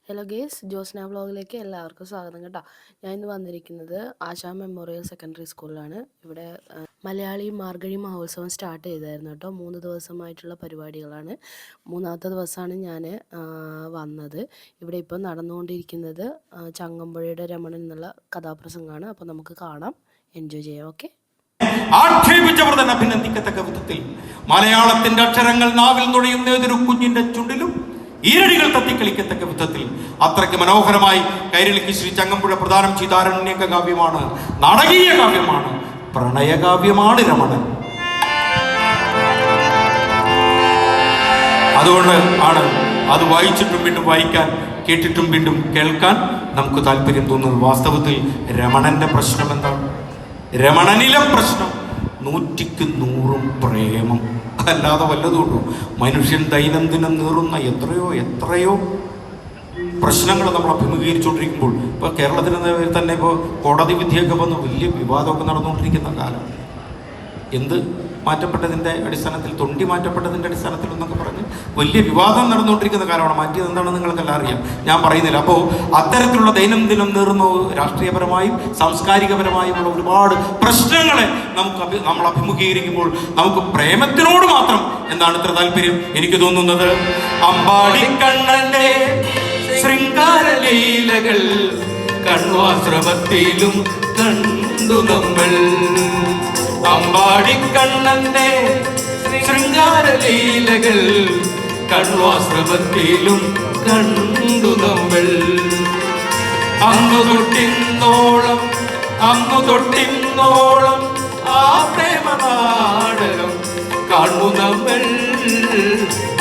Hello guys, Josna വ്ളോഗിലേക്ക് എല്ലാവർക്കും സ്വാഗതം കേട്ടോ. ഞാൻ ഇന്ന് വന്നിരിക്കുന്നത് ആശാ മെമ്മോറിയൽ സെക്കൻഡറി സ്കൂളിലാണ്. ഇവിടെ മലയാളി മാർഗഴി മഹോത്സവം സ്റ്റാർട്ട് ചെയ്തായിരുന്നു കേട്ടോ. 3 ദിവസമായിട്ടുള്ള പരിപാടികളാണ്. 3ാമത്തെ ദിവസമാണ് ഞാൻ വന്നത്. ഇവിടെ ഇപ്പോൾ നടന്നുകൊണ്ടിരിക്കുന്നത് ചങ്ങമ്പുഴയുടെ രമണൻ എന്നുള്ള കഥാപ്രസംഗമാണ്. അപ്പോൾ നമുക്ക് കാണാം, എൻജോയ് ചെയ്യാം. ഓക്കെ. ആക്ഷേപിച്ചവർ തന്നെ അഭിനന്ദിക്കത്തക്ക വിധത്തിൽ മലയാളത്തിന്റെ അക്ഷരങ്ങൾ നാവിൽ നുഴയുന്ന ഏതൊരു കുഞ്ഞിന്റെ ചുണ്ടിലും ഈരടികൾ തത്തിക്കളിക്കത്തക്ക വിധത്തിൽ അത്രയ്ക്ക് മനോഹരമായി കൈരളിക്ക് ശ്രീ ചങ്ങമ്പുഴ പ്രദാനം ചെയ്ത ആരണ്യക കാവ്യമാണ്, നാടകീയ കാവ്യമാണ്, പ്രണയകാവ്യമാണ് രമണൻ. അതുകൊണ്ട് ആണ് അത് വായിച്ചിട്ടും വീണ്ടും വായിക്കാൻ, കേട്ടിട്ടും വീണ്ടും കേൾക്കാൻ നമുക്ക് താല്പര്യം തോന്നുന്നത്. വാസ്തവത്തിൽ രമണന്റെ പ്രശ്നം എന്താണ്? രമണനിലെ പ്രശ്നം 100ക്ക് 100 പ്രേമം, അല്ലാതെ വല്ലതുകൊണ്ടു. മനുഷ്യൻ ദൈനംദിനം നേറുന്ന എത്രയോ പ്രശ്നങ്ങൾ നമ്മൾ അഭിമുഖീകരിച്ചുകൊണ്ടിരിക്കുമ്പോൾ, ഇപ്പോൾ കേരളത്തിന് തന്നെ ഇപ്പോൾ കോടതി വിധിയൊക്കെ വന്ന് വലിയ വിവാദമൊക്കെ നടന്നുകൊണ്ടിരിക്കുന്ന കാലം. എന്ത് മാറ്റപ്പെട്ടതിൻ്റെ അടിസ്ഥാനത്തിൽ, തൊണ്ടി മാറ്റപ്പെട്ടതിൻ്റെ അടിസ്ഥാനത്തിൽ എന്നൊക്കെ പറഞ്ഞ് വലിയ വിവാദം നടന്നുകൊണ്ടിരിക്കുന്ന കാലമാണ്. മാറ്റിയത് എന്താണെന്ന് നിങ്ങൾക്കെല്ലാം അറിയാം, ഞാൻ പറയുന്നില്ല. അപ്പോൾ അത്തരത്തിലുള്ള ദൈനംദിനം നേറുന്ന രാഷ്ട്രീയപരമായും സാംസ്കാരികപരമായുമുള്ള ഒരുപാട് പ്രശ്നങ്ങളെ നമ്മൾ അഭിമുഖീകരിക്കുമ്പോൾ നമുക്ക് പ്രേമത്തിനോട് മാത്രം എന്താണ് ഇത്ര താല്പര്യം? എനിക്ക് തോന്നുന്നത് അമ്പാടിക്കണ്ണന്റെ ശൃംഗാരലീലകൾ കണ്വാശ്രമത്തിലും കണ്ടു നമ്മൾ. അമ്പാടിക്കണ്ണന്റെ ശൃംഗാരലീലകൾ കണ്വാശ്രമത്തിലും കണ്ടു നമ്മൾ. അങ്ങു തൊട്ടിന്നോളം ആ പ്രേമനാടകം കാണു നമ്മൾ.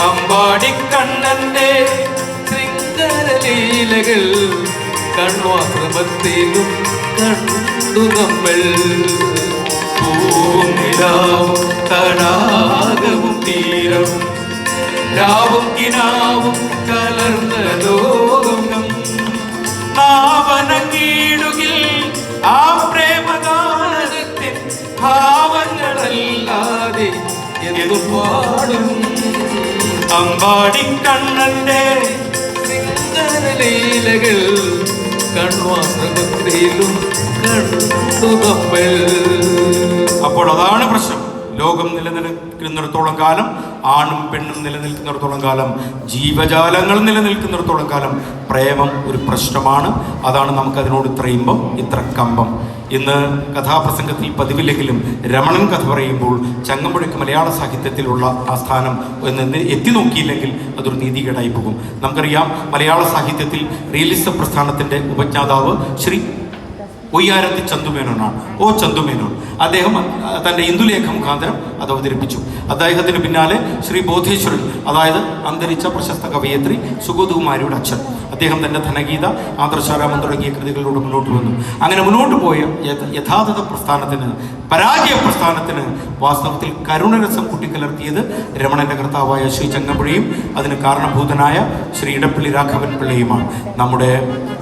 അമ്പാടിക്കണ്ണന്റെ ശൃംഗാരലീലകൾ കണ്വാശ്രമത്തിലും കണ്ടു നമ്മൾ. പൂനിലാവും തടാകവും തീരവും രാവും കിനാവും കലർന്ന ലോകം നാവനങ്ങീടുകിൽ ആ പ്രേമഗാനത്തിൻ ഭാവങ്ങളല്ലാതെ എന്തു പാടും. അമ്പാടിക്കണ്ണന്റെ ശൃംഗാരലീലകൾ കണ്വാശ്രമത്തിലും കണ്ടു നമ്മൾ. അപ്പോൾ അതാണ് പ്രശ്നം. ലോകം നിലനിൽക്കുന്നിടത്തോളം കാലം, ആണും പെണ്ണും നിലനിൽക്കുന്നിടത്തോളം കാലം, ജീവജാലങ്ങൾ നിലനിൽക്കുന്നിടത്തോളം കാലം പ്രേമം ഒരു പ്രശ്നമാണ്. അതാണ് നമുക്കതിനോട് ഇത്രയുമ്പം, ഇത്ര കമ്പം. ഇന്ന് കഥാപ്രസംഗത്തിൽ പതിവില്ലെങ്കിലും രമണൻ കഥ പറയുമ്പോൾ ചങ്ങമ്പുഴയ്ക്ക് മലയാള സാഹിത്യത്തിലുള്ള ആ സ്ഥാനം എന്ന് എത്തി നോക്കിയില്ലെങ്കിൽ അതൊരു നീതികേടായി പോകും. നമുക്കറിയാം, മലയാള സാഹിത്യത്തിൽ റിയലിസം പ്രസ്ഥാനത്തിൻ്റെ ഉപജ്ഞാതാവ് ശ്രീ ഒയ്യാരത്തി ചന്തുമേനോനാണ്. ചന്തുമേനോൻ അദ്ദേഹം തൻ്റെ ഇന്ദുലേഖ മുഖാന്തരം അത് അവതരിപ്പിച്ചു. അദ്ദേഹത്തിന് പിന്നാലെ ശ്രീ ബോധേശ്വരൻ, അതായത് അന്തരിച്ച പ്രശസ്ത കവയത്രി സുഗതകുമാരിയുടെ അച്ഛൻ, അദ്ദേഹം തൻ്റെ ധനഗീത, ആദർശാരാമം തുടങ്ങിയ കൃതികളിലൂടെ മുന്നോട്ട് വന്നു. അങ്ങനെ മുന്നോട്ട് പോയ യഥാർത്ഥ പ്രസ്ഥാനത്തിന്, പരാജയ പ്രസ്ഥാനത്തിന് വാസ്തവത്തിൽ കരുണരസം കൂട്ടിക്കലർത്തിയത് രമണന്റെ കർത്താവായ ശ്രീ ചങ്ങമ്പുഴയും അതിന് കാരണഭൂതനായ ശ്രീ ഇടപ്പള്ളി രാഘവൻ പിള്ളയുമാണ്. നമ്മുടെ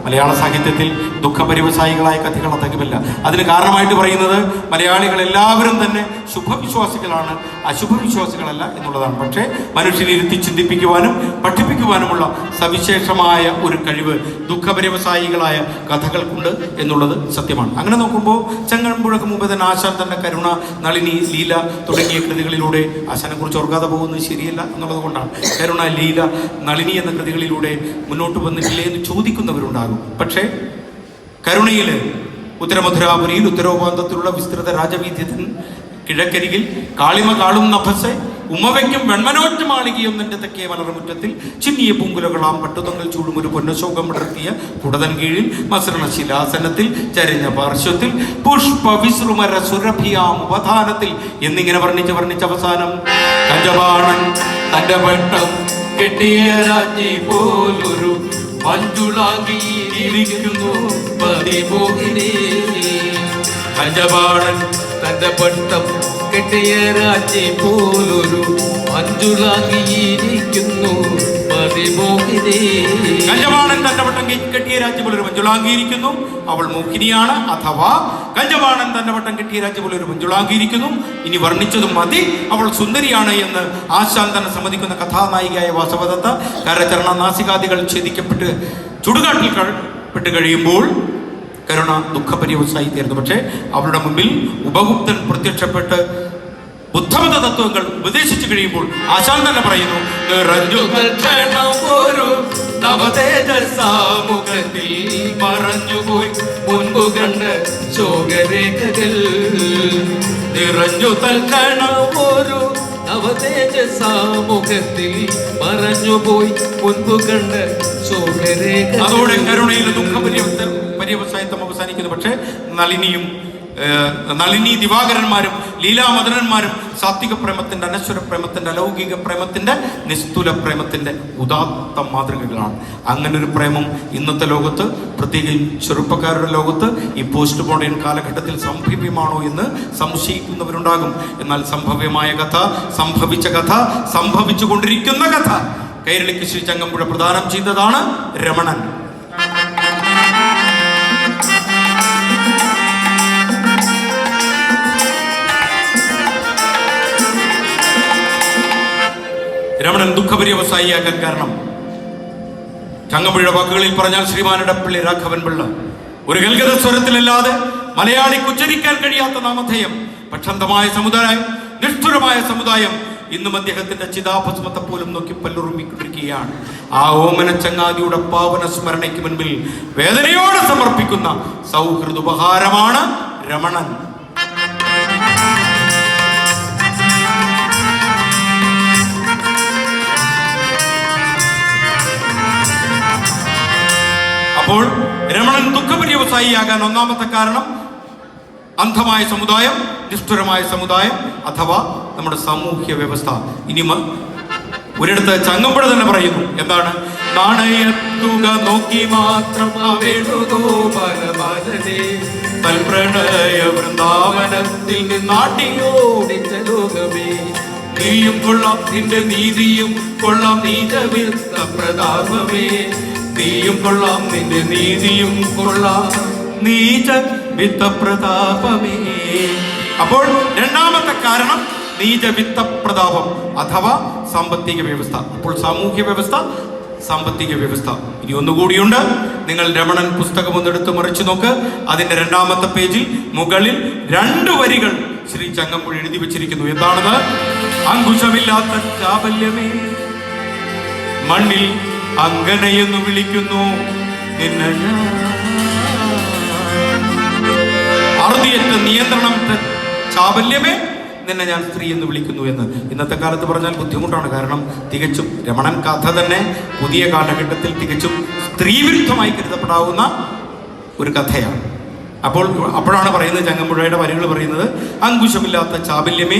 മലയാള സാഹിത്യത്തിൽ ദുഃഖപരിവസായികളായ കഥകൾ അധികമില്ല. അതിന് കാരണമായിട്ട് പറയുന്നത് മലയാളികൾ എല്ലാവരും തന്നെ ശുഭവിശ്വാസികളാണ്, അശുഭവിശ്വാസികളല്ല എന്നുള്ളതാണ്. പക്ഷേ മനുഷ്യനെ ഇരുത്തി ചിന്തിപ്പിക്കുവാനും പഠിപ്പിക്കുവാനുമുള്ള സവിശേഷമായ ഒരു കഴിവ് ദുഃഖപരിവസായികളായ കഥകൾക്കുണ്ട് എന്നുള്ളത് സത്യമാണ്. അങ്ങനെ നോക്കുമ്പോൾ ചങ്ങമ്പുഴക്ക് മുമ്പ് തന്നെ ആശാൻ തന്റെ കരുണ, നളിനി, ലീല തുടങ്ങിയ കൃതികളിലൂടെ, ആശാനെ കുറിച്ച് ഓർക്കാതെ പോകുന്നത് ശരിയല്ല എന്നുള്ളത് കൊണ്ടാണ്, കരുണ, ലീല, നളിനി എന്ന കൃതികളിലൂടെ മുന്നോട്ട് വന്നിട്ടില്ലേ എന്ന് ചോദിക്കുന്നവരുണ്ടാകും. പക്ഷേ കരുണയിൽ ഉത്തരമധുരാപുരിയിൽ ഉത്തരോപാന്തത്തിലുള്ള വിസ്തൃത രാജവീഥ്യത്തിന് കിഴക്കരികിൽ കാളിമ കാളും നഭസെ ഉമ്മവയ്ക്കും വെൺമനോറ്റ മാളികയും നിന്റെ തെക്കേ വളർമുറ്റത്തിൽ ചിന്നിയ പൂങ്കുലകളാം പട്ടുതൊങ്കൽ ചൂടും ഒരു പൊന്നശോകം വിടർത്തിയ കുടതൻ കീഴിൽ മസൃണ ശിലാസനത്തിൽ ചരിഞ്ഞ പാർശ്വത്തിൽ പുഷ്പ വിശ്രുമര സുരഭിയാം ഉപധാനത്തിൽ എന്നിങ്ങനെ വർണ്ണിച്ച് അവസാനം കഞ്ചബാണൻ തന്റെ വട്ടം കെട്ടിയ രാജ്ഞി പോലൊരു മഞ്ജുളാങ്കിയിരിക്കുന്നു പതിമോഹിനി. കഞ്ചബാണൻ തന്റെ പട്ടം കെട്ടിയ രാജ്ഞി പോലൊരു മഞ്ജുളാങ്കിയിരിക്കുന്നു പതിമോഹിനി. കഞ്ചബാണൻ കഞ്ചവാണൻ തന്റെ വട്ടം കെട്ടിയ രാജ്യം പോലെ ഒരു മഞ്ജുളാങ്കിയിരിക്കുന്നു, അവൾ മോഹിനിയാണ്. അഥവാ കഞ്ചവാണൻ തന്റെ വട്ടം കെട്ടിയ രാജ്യം പോലെ ഒരു മഞ്ജുളാങ്കിയിരിക്കുന്നു, ഇനി വർണ്ണിച്ചതും മതി, അവൾ സുന്ദരിയാണ് എന്ന് ആശാൻ തന്നെ സമ്മതിക്കുന്ന കഥാനായികയായ വാസവദത്ത കരചരണ നാസികാദികൾ ഛേദിക്കപ്പെട്ട് ചുടുകാട്ടിൽ പെട്ട് കഴിയുമ്പോൾ കരുണ ദുഃഖപര്യവസായി തീർന്നു. പക്ഷേ അവളുടെ മുമ്പിൽ ഉപഗുപ്തൻ പ്രത്യക്ഷപ്പെട്ട് ബുദ്ധമത തത്വങ്ങൾ ഉപദേശിച്ചു കഴിയുമ്പോൾ ആശാൻ തന്നെ പറയുന്നു, മറഞ്ഞുപോയി മുൻപു കണ്ട് ശോകരേഖകൾ നിറഞ്ഞു തൽക്കണമൊരു നവതേജസാമുഖത്തിൽ മറഞ്ഞുപോയി മുൻപു കണ്ട് ശോകരേഖ. അതോടെ കരുണയിൽ ദുഃഖപര്യവസായത്വം അവസാനിക്കുന്നു. പക്ഷേ നളിനി ദിവാകരന്മാരും ലീലാമദനന്മാരും സാത്വിക പ്രേമത്തിന്റെ, അനശ്വര പ്രേമത്തിന്റെ, അലൗകിക പ്രേമത്തിന്റെ, നിസ്തുല പ്രേമത്തിന്റെ ഉദാത്ത മാതൃകകളാണ്. അങ്ങനെ ഒരു പ്രേമം ഇന്നത്തെ ലോകത്ത്, പ്രത്യേകിച്ച് ചെറുപ്പക്കാരുടെ ലോകത്ത് ഈ പോസ്റ്റ് മോഡേൺ കാലഘട്ടത്തിൽ സംഭവ്യമാണോ എന്ന് സംശയിക്കുന്നവരുണ്ടാകും. എന്നാൽ സംഭവ്യമായ കഥ, സംഭവിച്ച കഥ, സംഭവിച്ചു കൊണ്ടിരിക്കുന്ന കഥ കൈരളിക്ക് ശ്രീ ചങ്ങമ്പുഴ പ്രദാനം ചെയ്തതാണ് രമണൻ. രമണൻ ദുഃഖപര്യവസായിയാക്കാൻ കാരണം ചങ്ങമ്പുഴ വാക്കുകളിൽ പറഞ്ഞാൽ ശ്രീമാൻ ഇടപ്പള്ളി രാഘവൻ പിള്ള ഒരു ഗൽഗത സ്വരത്തിലല്ലാതെ മലയാളിക്ക് ഉച്ചരിക്കാൻ കഴിയാത്ത നാമധേയം, പക്ഷന്തമായ സമുദായം, നിഷ്ഠുരമായ സമുദായം ഇന്നും അദ്ദേഹത്തിന്റെ ചിതാഭസ്മത്തെ പോലും നോക്കി പല്ലുറുമ്മിക്കൊണ്ടിരിക്കുകയാണ്. ആ ഓമന ചങ്ങാതിയുടെ പാവന സ്മരണയ്ക്ക് മുൻപിൽ വേദനയോടെ സമർപ്പിക്കുന്ന സൗഹൃദോപഹാരമാണ് രമണൻ. അപ്പോൾ രമണൻ ദുഃഖപര്യവസായിയാകാൻ ഒന്നാമത്തെ കാരണം അന്ധമായ സമുദായം, നിഷ്ഠുരമായ സമുദായം അഥവാ നമ്മുടെ സാമൂഹ്യ വ്യവസ്ഥ. ഇനി ഒരിടത്ത് ചങ്ങമ്പുഴ തന്നെ പറയുന്നു, എന്താണ്? നാണയത്തുക നോക്കി മാത്രം തൽപ്രണയ വൃന്ദാവനത്തിൽ നിന്നാട്ടിയോടിച്ച ലോകമേ, നീയും കൊള്ളാം നിന്റെ നീതിയും കൊള്ളാം നീചവിത്ത പ്രതാപമേ, നീയും കൊള്ളാം നിന്റെ നീതിയും കൊള്ളാം നീച വിത്ത പ്രതാപമേ. അപ്പോൾ രണ്ടാമത്തെ കാരണം നീചവിത്ത പ്രതാപം അഥവാ സാമ്പത്തിക വ്യവസ്ഥ. അപ്പോൾ സാമൂഹ്യ വ്യവസ്ഥ, സാമ്പത്തിക വ്യവസ്ഥ. ഇനി ഒന്നുകൂടിയുണ്ട്. നിങ്ങൾ രമണൻ പുസ്തകം ഒന്നെടുത്ത് മറിച്ചു നോക്ക്. അതിന്റെ രണ്ടാമത്തെ പേജിൽ മുകളിൽ 2 വരികൾ ശ്രീ ചങ്ങമ്പുഴ എഴുതി വെച്ചിരിക്കുന്നു. എന്താണെന്ന്? അങ്കുശമില്ലാത്ത ചാബല്യമേ, മണ്ണിൽ അങ്ങനെയെന്ന് വിളിക്കുന്നു നിന്നെ ഞാൻ. അറുതിയറ്റ നിയന്ത്രണം ചാബല്യമേ, നിന്നെ ഞാൻ സ്ത്രീ എന്ന് വിളിക്കുന്നു എന്ന്. ഇന്നത്തെ കാലത്ത് പറഞ്ഞാൽ ബുദ്ധിമുട്ടാണ്. കാരണം തികച്ചും രമണൻ കഥ തന്നെ പുതിയ കാലഘട്ടത്തിൽ തികച്ചും സ്ത്രീവിരുദ്ധമായി കരുതപ്പെടാവുന്ന ഒരു കഥയാണ്. അപ്പോഴാണ് പറയുന്നത്, ചങ്ങമ്പുഴയുടെ വരികൾ പറയുന്നത്, അങ്കുശമില്ലാത്ത ചാബല്യമേ,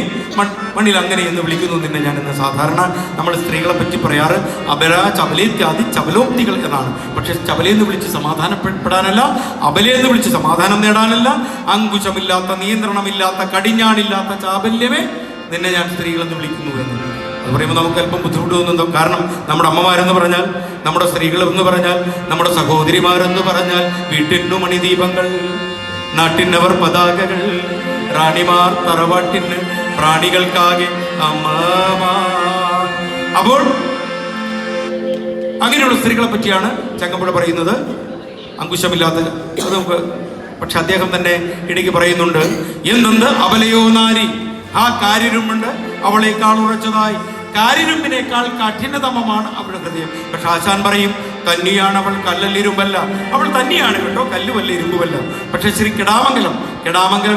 മണ്ണിൽ അങ്ങനെ എന്ന് വിളിക്കുന്നു നിന്നെ ഞാൻ എന്ന്. സാധാരണ നമ്മൾ സ്ത്രീകളെ പറ്റി പറയാറ് അബല, ചബലേത്യാദി ചബലോക്തികൾ എന്നാണ്. പക്ഷെ ചബലെന്ന് വിളിച്ച് സമാധാനപ്പെടാനല്ല, അബലെന്ന് വിളിച്ച് സമാധാനം നേടാനല്ല. അങ്കുശമില്ലാത്ത, നിയന്ത്രണമില്ലാത്ത, കടിഞ്ഞാണില്ലാത്ത ചാബല്യമേ, നിന്നെ ഞാൻ സ്ത്രീകളെന്ന് വിളിക്കുന്നു എന്ന്. അത് പറയുമ്പോൾ നമുക്ക് അല്പം ബുദ്ധിമുട്ട് തോന്നുന്നു. കാരണം നമ്മുടെ അമ്മമാരെന്ന് പറഞ്ഞാൽ, നമ്മുടെ സ്ത്രീകളെന്ന് പറഞ്ഞാൽ, നമ്മുടെ സഹോദരിമാരെന്ന് പറഞ്ഞാൽ വീട്ടിനു മണിദീപങ്ങൾ, നാട്ടിനവർ പതാകകൾ, റാണിമാർ തറവാട്ടിന്, പ്രാണികൾക്കാകെ അമ്മമാർ. അപ്പോൾ അങ്ങനെയുള്ള സ്ത്രീകളെ പറ്റിയാണ് ചങ്ങമ്പുഴ പറയുന്നത്. അങ്കുശമില്ലാത്ത നമുക്ക്. പക്ഷെ അദ്ദേഹം തന്നെ ഇടയ്ക്ക് പറയുന്നുണ്ട്, എന്തെന്ത് അബലയോ നാരി, ആ കാര്യരുമ്പുണ്ട് അവളേക്കാൾ ഉറച്ചതായി, കാര്യരുമ്പിനേക്കാൾ കഠിനതമമാണ് അവളുടെ ഹൃദയം. പക്ഷെ ആശാൻ പറയും, തന്നിയാണ് അവൾ, കല്ലല്ലിരുമ്പല്ല. അവൾ തന്നെയാണ് കേട്ടോ, കല്ലുമല്ല ഇരുമ്പുമല്ല. പക്ഷെ ശ്രീ കിടാമംഗലം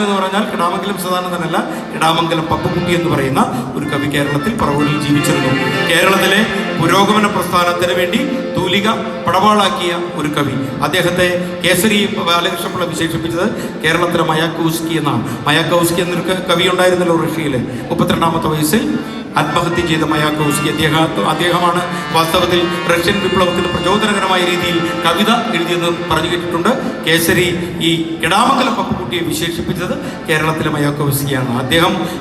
എന്ന് പറഞ്ഞാൽ കിടാമംഗലം സദാനന്ദനല്ല, കിടാമംഗലം പപ്പുകുട്ടി എന്ന് പറയുന്ന ഒരു കവി കേരളത്തിൽ പറവൂരിൽ ജീവിച്ചിരുന്നു. കേരളത്തിലെ പുരോഗമന പ്രസ്ഥാനത്തിന് വേണ്ടി തൂലിക പടവാളാക്കിയ ഒരു കവി. അദ്ദേഹത്തെ കേസരി ബാലകൃഷ്ണപിള്ള വിശേഷിപ്പിച്ചത് കേരളത്തിലെ മയാക്കോവ്സ്കി എന്നാണ്. മയാക്കോവ്സ്കി എന്നൊരു കവി ഉണ്ടായിരുന്നല്ലോ റഷ്യയിലെ. 32-ാമത്തെ വയസ്സിൽ ആത്മഹത്യ ചെയ്ത മയാക്കോവ്സ്കി അദ്ദേഹമാണ് വാസ്തവത്തിൽ റഷ്യൻ വിപ്ലവത്തിന് പ്രചോദനകരമായ രീതിയിൽ കവിത എഴുതിയെന്ന് പറഞ്ഞു കേട്ടിട്ടുണ്ട്. കേസരി ഈ കിടാമംഗലം പപ്പുകുട്ടിയെ വിശേഷിപ്പിച്ചത് കേരളത്തിലെ മയാക്കോവ്സ്കിയാണ്.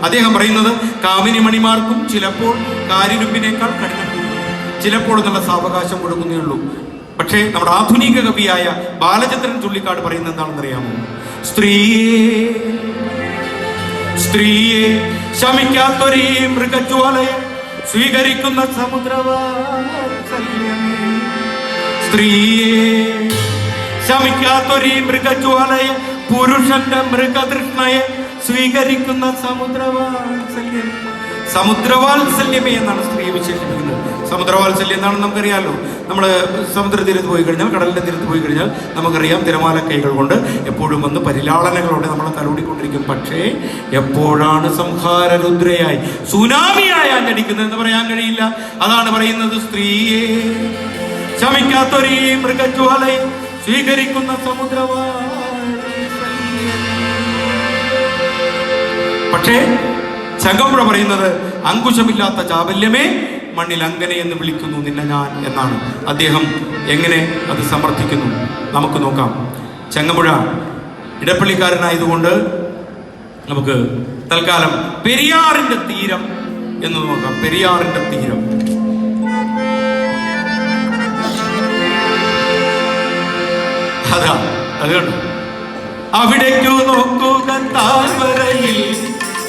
അദ്ദേഹം പറയുന്നത്, കാമിനി മണിമാർക്കും ചിലപ്പോൾ കാര്യരുമ്പിനേക്കാൾ കഠിനം, ചിലപ്പോൾ എന്നുള്ള സാവകാശം കൊടുക്കുന്നേ ഉള്ളൂ. പക്ഷേ നമ്മുടെ ആധുനിക കവിയായ ബാലചന്ദ്രൻ ചുള്ളിക്കാട് പറയുന്നത് എന്താണെന്നറിയാമോ? സ്ത്രീയെ ശമിക്കാത്തൊരീ മൃഗജ്വാലയെ സ്വീകരിക്കുന്ന സമുദ്രവാത്സല്യമേ. സ്ത്രീയെ ശമിക്കാത്തൊരീ മൃഗജ്വാലയെ പുരുഷന്റെ മൃഗതൃഷ്ണയെ സ്വീകരിക്കുന്ന സമുദ്രവാത്സല്യം. സമുദ്രവാത്സല്യമേ എന്നാണ് സ്ത്രീയെ വിശേഷിപ്പിക്കുന്നത്. സമുദ്രവാത്സല്യം എന്താണെന്ന് നമുക്കറിയാമല്ലോ. നമ്മൾ സമുദ്രതീരത്ത് പോയി കഴിഞ്ഞാൽ, കടലിൻ്റെ തീരത്ത് പോയി കഴിഞ്ഞാൽ നമുക്കറിയാം, തിരമാല കൈകൾ കൊണ്ട് എപ്പോഴും വന്ന് പരിലാളനകളോടെ നമ്മളെ തലോടിക്കൊണ്ടിരിക്കും. പക്ഷേ എപ്പോഴാണ് സംഹാരരുദ്രയായി സുനാമിയായി അഞ്ഞടിക്കുന്നതെന്ന് പറയാൻ കഴിയില്ല. അതാണ് പറയുന്നത്, സ്ത്രീയെ ശമിക്കാത്തൊരീ മൃഗജ്വാലയെ സ്വീകരിക്കുന്ന സമുദ്രവാത്സല്യം. പക്ഷേ ചങ്ങമ്പുഴ പറയുന്നത്, അങ്കുശമില്ലാത്ത ചാബല്യമേ മണ്ണിൽ അങ്ങനെ എന്ന് വിളിക്കുന്നു നിന്നെ ഞാൻ എന്നാണ്. അദ്ദേഹം എങ്ങനെ അത് സമർത്ഥിക്കുന്നു നമുക്ക് നോക്കാം. ചങ്ങമ്പുഴ ഇടപ്പള്ളിക്കാരനായതുകൊണ്ട് നമുക്ക് തൽക്കാലം പെരിയാറിന്റെ തീരം എന്ന് നോക്കാം. പെരിയാറിന്റെ തീരം. അതാ അത് കണ്ടു. അവിടേക്കു നോക്കുക താഴ്വരയിൽ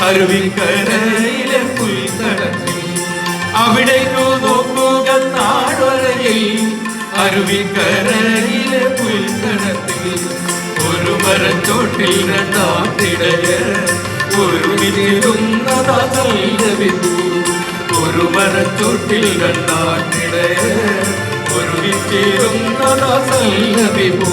അരുവിക്കരയിലെ പുൽത്തടത്തിൽ. അവിടേക്കു നോക്കുക താഴ്വരയിൽ അരുവിക്കരയിലെ പുൽത്തടത്തിൽ. ഒരു മരച്ചോട്ടിൽ രണ്ടാത്തിടയർ ഒരുമിച്ചിരുന്നതാ സല്ലപിപ്പൂ. ഒരു മരച്ചോട്ടിൽ രണ്ടാത്തിടയർ ഒരുമിച്ചിരുന്നതാ സല്ലപിപ്പൂ.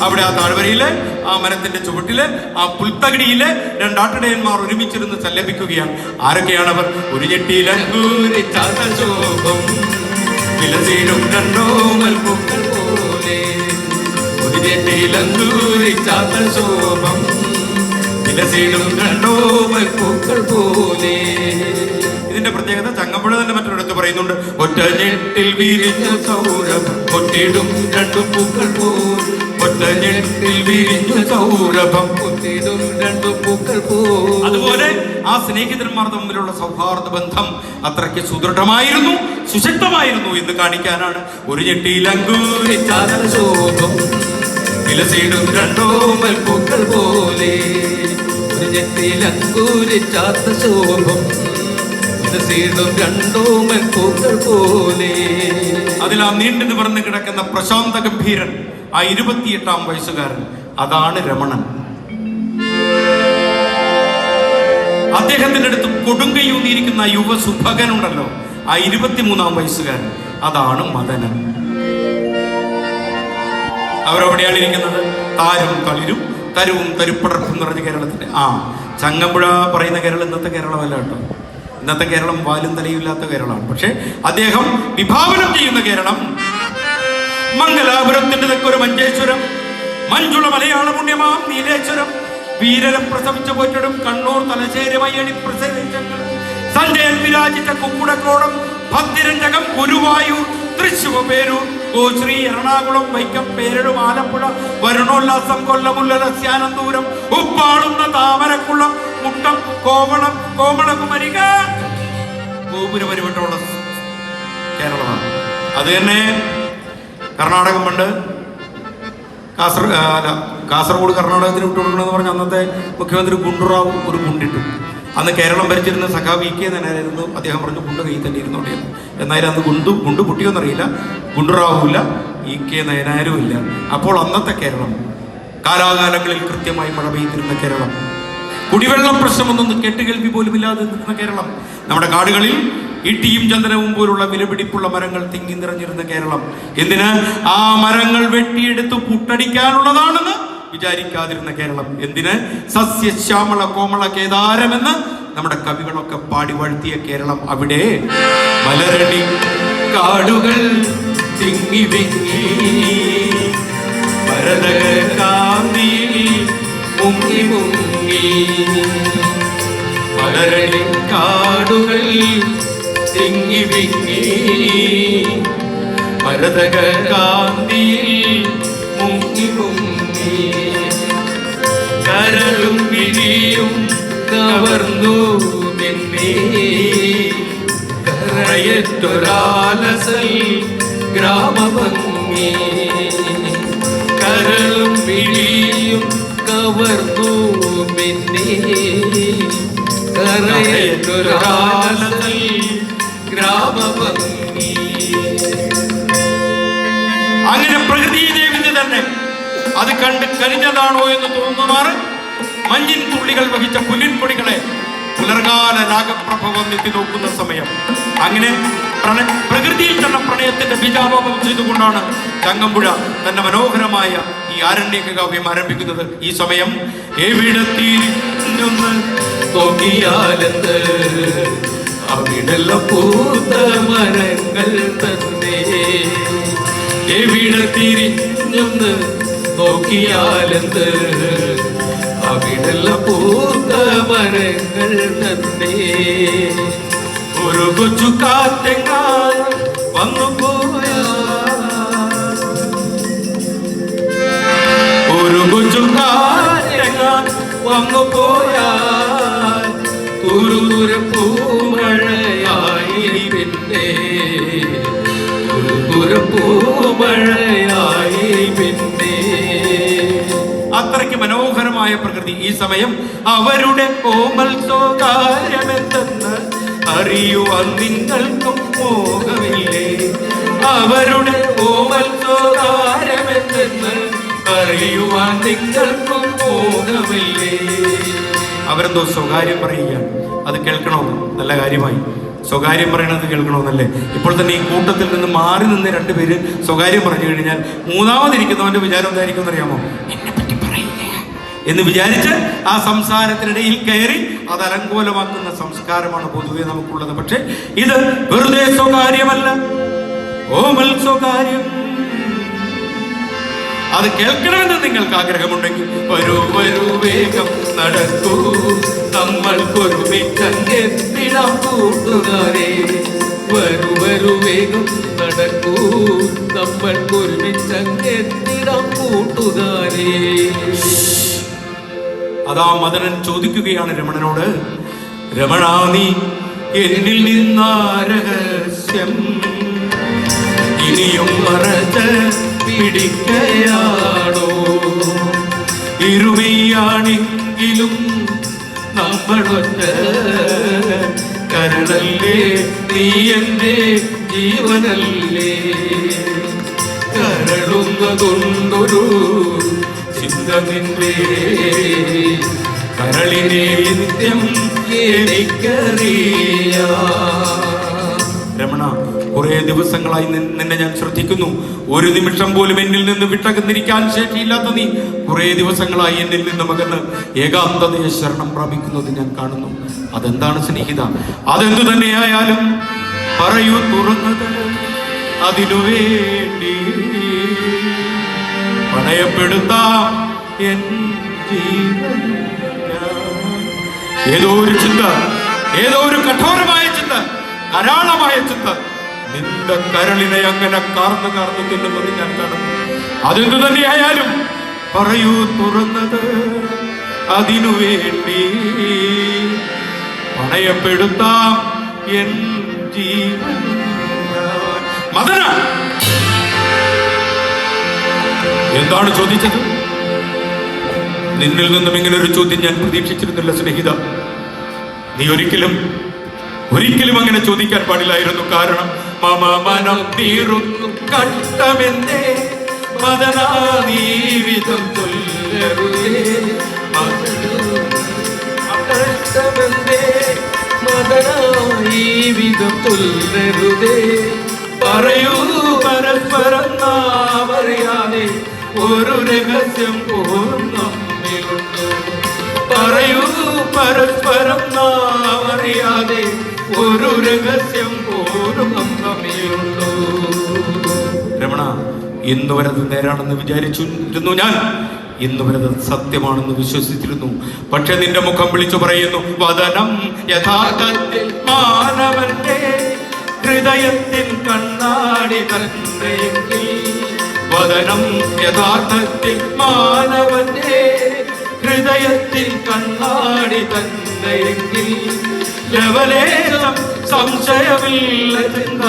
അവിടെ ആ താഴ്വരയില്, ആ മരത്തിന്റെ ചുവട്ടില്, ആ പുൽത്തകിടിയില് രണ്ടാട്ടിടയന്മാർ ഒരുമിച്ചിരുന്ന് സല്ലപിക്കുകയാണ്. ആരൊക്കെയാണ് അവർ? ഒരു ഞെട്ടിയിലങ്കൂരിച്ചാത്ത ശോഭം വിലസീടും രണ്ടോമൽ പൂക്കൾ പോലെ. ഒരു ഞെട്ടിയിലങ്കൂരിച്ചാത്ത ശോഭം വിലസീടും രണ്ടോമൽ പൂക്കൾ പോലെ. ഇതിന്റെ പ്രത്യേകത ചങ്ങമ്പുഴ തന്നെ മറ്റൊരിടത്ത് പറയുന്നുണ്ട്. ഒറ്റ ഞെട്ടിൽ വിരിഞ്ഞ സൗരഭം കൊട്ടിടും രണ്ടു പൂക്കൾ പോൽ. ഒറ്റ ഞെട്ടിൽ വിരിഞ്ഞ സൗരഭം കൊട്ടിടും രണ്ടു പൂക്കൾ പോൽ. അതുപോലെ ആ സ്നേഹിതന്മാർ തമ്മിലുള്ള സൗഹാർദ്ദ ബന്ധം അത്രയ്ക്ക് സുദൃഢമായിരുന്നു, സുശക്തമായിരുന്നു എന്ന് കാണിക്കാനാണ് ഒരു ഞെട്ടിയിൽ അങ്കൂരിച്ചാത്ത ശോഭം വിലസിടും രണ്ടോമൽ പൂക്കൾ പോലെ. ഒരു ഞെട്ടിയിൽ അങ്കൂരിച്ചാത്ത ശോഭം രണ്ടോമൽ പൂക്കൾ പോലെ. അതിൽ ആ നീണ്ടു നിവർന്ന് കിടക്കുന്ന പ്രശാന്ത ഗംഭീരൻ, ആ 28-ാം വയസ്സുകാരൻ, അതാണ് രമണൻ. അദ്ദേഹത്തിന്റെ അടുത്ത് കൊടുങ്കയൂന്നിയിരിക്കുന്ന യുവസുഭകനുണ്ടല്ലോ, ആ 23-ാം വയസ്സുകാരൻ, അതാണ് മദനൻ. അവരെവിടെയാണ് ഇരിക്കുന്നത്? താരും തളിരും തരുവും തരുപ്പടർപ്പും നിറഞ്ഞ കേരളത്തിന്റെ ചങ്ങമ്പുഴ പറയുന്ന കേരളം ഇന്നത്തെ കേരളമല്ല കേട്ടോ. ഇന്നത്തെ കേരളം വാലും തലയില്ലാത്ത കേരളമാണ്. പക്ഷെ അദ്ദേഹം വിഭാവനം ചെയ്യുന്ന കേരളം മംഗലാപുരത്തിന്റെ തെക്കൊരു മഞ്ചേശ്വരം, മഞ്ജുള മലയാള പുണ്യമാം നീലേശ്വരം, വീരരെ പ്രസവിച്ചു പോറ്റിടും കണ്ണൂർ തലശ്ശേരി മയ്യണി പ്രസവിച്ചങ്ങൾ, സഞ്ജയൻ വിരാജിച്ച കുക്കുടക്കോടം, ഭദ്രഞ്ചകം, ഗുരുവായൂർ, തൃശ്ശൂർ, പേരൂർ, ഗോശ്രീ, എറണാകുളം, വൈക്കം, പേരടും, ആലപ്പുഴ, വരുണോല്ലാസം, കൊല്ലമുല്ലരസ്യാനന്തൂരം, ഉപ്പാടുന്ന താമരക്കുളം, മുട്ടം, കോവളം, കോമളകുമരിക, ഗോപുരപരിവട്ടമുള്ള കേരളമാണ്. അത് തന്നെ കർണാടകം പണ്ട് കാസർഗോഡ് കർണാടകത്തിന് വിട്ടുകൊടുക്കണമെന്ന് പറഞ്ഞ അന്നത്തെ മുഖ്യമന്ത്രി ഗുണ്ടുറാവു ഒരു ഗുണ്ടിട്ടു. അന്ന് കേരളം ഭരിച്ചിരുന്ന സഖാവ് ഇ കെ നായനായിരുന്നു. അദ്ദേഹം പറഞ്ഞു ഗുണ്ട് കയ്യിൽ തന്നെ ഇരുന്നോണ്ടിരുന്നു. എന്നാലും അന്ന് ഗുണ്ട് പൊട്ടിയോന്നറിയില്ല, ഗുണ്ടുറാവുമില്ല, ഇ കെ നായനാരും ഇല്ല. അപ്പോൾ അന്നത്തെ കേരളം, കാലാകാലങ്ങളിൽ കൃത്യമായി മഴ പെയ്തിരുന്ന കേരളം, കുടിവെള്ളം പ്രശ്നമൊന്നും കേട്ടുകേൾവി പോലും ഇല്ലാതെ നിൽക്കുന്ന കേരളം, നമ്മുടെ കാടുകളിൽ ഇട്ടിയും ചന്ദനവും പോലുള്ള വിലപിടിപ്പുള്ള മരങ്ങൾ തിങ്ങി നിറഞ്ഞിരുന്ന കേരളം, എന്തിന് ആ മരങ്ങൾ വെട്ടിയെടുത്ത് പുട്ടടിക്കാനുള്ളതാണെന്ന് വിചാരിക്കാതിരുന്ന കേരളം, എന്തിന് സസ്യശ്യാമള കോമള കേദാരമെന്ന് നമ്മുടെ കവികളൊക്കെ പാടി വാഴ്ത്തിയ കേരളം, അവിടെ മലരടി കാടുകൾ തിങ്ങി വിങ്ങി ഭരതകാന്തിയിൽ മുങ്ങി മുങ്ങി. മലരടി കാടുകൾ തിങ്ങി വിങ്ങി ഭരതകാന്തിയിൽ മുങ്ങി മുങ്ങി. കരളും വിരിയും കവർന്നു നിന്നെ കരയറ്റൊരാലസൽ ഗ്രാമഭംഗി. മിഴിയും കവർന്നു പിന്നെ കരയൊരാലത്തിൽ ഗ്രാമഭംഗി. അങ്ങനെ പ്രകൃതി ദേവിന് തന്നെ അത് കണ്ട് കരിഞ്ഞതാണോ എന്ന് തോന്നുമാറ് മഞ്ഞിൻ തുള്ളികൾ വഹിച്ച പുല്ലിൻപൊടികളെ പുലർകാല രാഗപ്രഭവം എത്തി നോക്കുന്ന സമയം. അങ്ങനെ പ്രകൃതിയിൽ തന്നെ പ്രണയത്തിന്റെ ബീജാപാപം ചെയ്തുകൊണ്ടാണ് ചങ്ങമ്പുഴ തന്റെ മനോഹരമായ ഈ ആരണ്യക കാവ്യം ആരംഭിക്കുന്നത്. ഈ സമയം എവിടത്തിരിഞ്ഞൊന്ന് നോക്കിയാലെന്ത് അവിടെല്ലാം പൂത്ത മരങ്ങൾ തന്നെ. എവിടത്തിരിഞ്ഞൊന്ന് നോക്കിയാലെന്ത് അവിടെല്ലാം പൂത്ത മരങ്ങൾ തന്നെ. ഒരു കൊച്ചു കാറ്റെങ്ങാൻ വന്നു പോയാ, ഒരു കൊച്ചു കാറ്റെങ്ങാൻ വന്നു പോയാ, തുരുതുര പൂമഴയായി പിന്നെ തുരുതുര പൂമഴയായി പിന്നെ. അത്രയ്ക്ക് മനോഹരമായ പ്രകൃതി. ഈ സമയം അവരുടെ കോമൽ സ്വകാര്യമെന്തെന്ന് അറിയുവാൻ നിങ്ങൾക്കും മോഹമില്ലേ? അവരുടെ കോമൽ സ്വകാര്യമെന്തെന്ന് അറിയുവാൻ നിങ്ങൾക്കും മോഹമില്ലേ? അവരെന്തോ സ്വകാര്യം പറയുകയാണ്. അത് കേൾക്കണമെന്ന് നല്ല കാര്യമായി. സ്വകാര്യം പറയണത് കേൾക്കണമെന്നല്ലേ? ഇപ്പോൾ തന്നെ ഈ കൂട്ടത്തിൽ നിന്ന് മാറി നിന്ന് രണ്ടുപേര് സ്വകാര്യം പറഞ്ഞു കഴിഞ്ഞാൽ മൂന്നാമതിരിക്കുന്നവന്റെ വിചാരം എന്തായിരിക്കും എന്നറിയാമോ? എന്നെ പറ്റി പറയുക എന്ന് വിചാരിച്ച് ആ സംസാരത്തിനിടയിൽ കയറി അത് അലങ്കോലമാക്കുന്ന സംസ്കാരമാണ് പൊതുവെ നമുക്കുള്ളത്. പക്ഷെ ഇത് വെറുതെ സ്വകാര്യമല്ല, ഓമൽ സ്വകാര്യം. അത് കേൾക്കണമെന്ന് നിങ്ങൾക്ക് ആഗ്രഹമുണ്ടെങ്കിൽ വരൂ വരൂ വേഗം നടക്കൂ, നമ്മൾക്കൊരുമിച്ചെത്തിടാം കൂട്ടുകാരെ. വരൂ വരൂ വേഗം നടക്കൂ, നമ്മൾക്കൊരുമിച്ചെത്തിടാം കൂട്ടുകാരെ. അതാ മദനൻ ചോദിക്കുകയാണ് രമണനോട്, രമണാ നീ എന്നിൽ നിന്നാ രഹസ്യം ഇനിയും മറച്ച് പിടിക്കയാണോ? ഇരുമയാണെങ്കിലും നമ്മളൊറ്റ കരളല്ലേ, നീ എൻ്റെ ജീവനല്ലേ. കരളുന്നതുണ്ടൊരു ചിന്ത നിന്റെ കരളിനെ നിത്യം എനിക്കറിയാം. രമണ, കുറെ ദിവസങ്ങളായി നിന്നെ ഞാൻ ശ്രദ്ധിക്കുന്നു. ഒരു നിമിഷം പോലും എന്നിൽ നിന്ന് വിട്ടകന്നിരിക്കാൻ ശേഷിയില്ലാത്ത നീ കുറെ ദിവസങ്ങളായി എന്നിൽ നിന്ന് മകന്ന് ഏകാന്തതയെ ശരണം പ്രാപിക്കുന്നത് ഞാൻ കാണുന്നു. അതെന്താണ് സ്നേഹിത? അതെന്തു തന്നെയായാലും പറയൂ തുറന്നത്, അതിനുവേണ്ടി പണയപ്പെടുത്താം എൻ ജീവൻ. ഏതോ ഒരു ചിന്ത, ഏതോ ഒരു കഠോരമായ ചിന്ത, ധാരാളമായ ചിന്ത നിന്റെ കരളിനെ അങ്ങനെ കാർന്ന് കാർന്ന് തിന്നുന്നത് ഞാൻ കാണുന്നു. അതെന്തു തന്നെയായാലും പറയൂ തുറന്നത്, അതിനുവേണ്ടി പണയപ്പെടുത്താം എൻ ജീവൻ. മദന, എന്താണ് ചോദിച്ചത്? നിന്നിൽ നിന്നും ഇങ്ങനെ ഒരു ചോദ്യം ഞാൻ പ്രതീക്ഷിച്ചിരുന്നില്ല സ്നേഹിത. നീ ഒരിക്കലും അങ്ങനെ ചോദിക്കാൻ പാടില്ലായിരുന്നു. കാരണം മമ മനം തീറുന്നു കട്ടമെന്നേ മദനാ നീ വിധം ചൊല്ലരുതേ. മദനായി വിധം ചൊല്ലരുതേ. പറയൂ പരസ്പരം നാം അറിയാതെ ഒരു രഹസ്യം പോലും നമ്മിലുണ്ട്. പറയൂ പരസ്പരം നാം അറിയാതെ ഒരു രഹസ്യം പോലും നമ്മിലുണ്ട്. രമണ, ഇന്ന് വരെ അത് നേരാണെന്ന് വിചാരിച്ചിരുന്നു ഞാൻ. ഇന്ന് വരെ അത് സത്യമാണെന്ന് വിശ്വസിച്ചിരുന്നു. പക്ഷെ നിന്റെ മുഖം വിളിച്ചു പറയുന്നു, വദനം യഥാർത്ഥത്തിൽ മാനവന്റെ ഹൃദയത്തിൽ കണ്ണാടി തന്നെയെങ്കിൽ. വദനം യഥാർത്ഥത്തിൽ മാനവന്റെ ഹൃദയത്തിൽ കണ്ണാടി തന്നെയെങ്കിൽ. ലവലേശം സംശയമില്ല ചിന്ത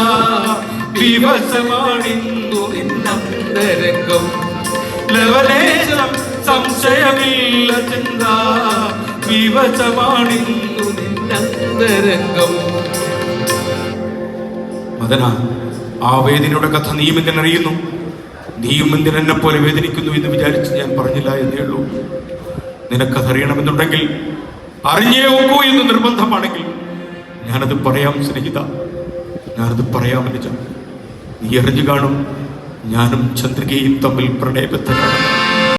വിവശമാണിന്നു നിന്നന്തരംഗം. ലവലേശം സംശയമില്ല ചിന്ത വിവശമാണിന്നു നിന്നന്തരംഗം. മദന, ആ വേദനയുടെ കഥ നീയും എങ്ങനെ അറിയുന്നു? നീയും എന്തിനെന്നെ പോലെ വേദനിക്കുന്നു എന്ന് വിചാരിച്ച് ഞാൻ പറഞ്ഞില്ല എന്നേ ഉള്ളൂ. നിനക്കതറിയണമെന്നുണ്ടെങ്കിൽ അറിഞ്ഞേ നോക്കൂ എന്ന് നിർബന്ധമാണെങ്കിൽ ഞാനത് പറയാം സ്നേഹിത, ഞാനത് പറയാം അനുജ. നീ അറിഞ്ഞു കാണും ഞാനും ചന്ദ്രികയും തമ്മിൽ പ്രണയബദ്ധരാണ്.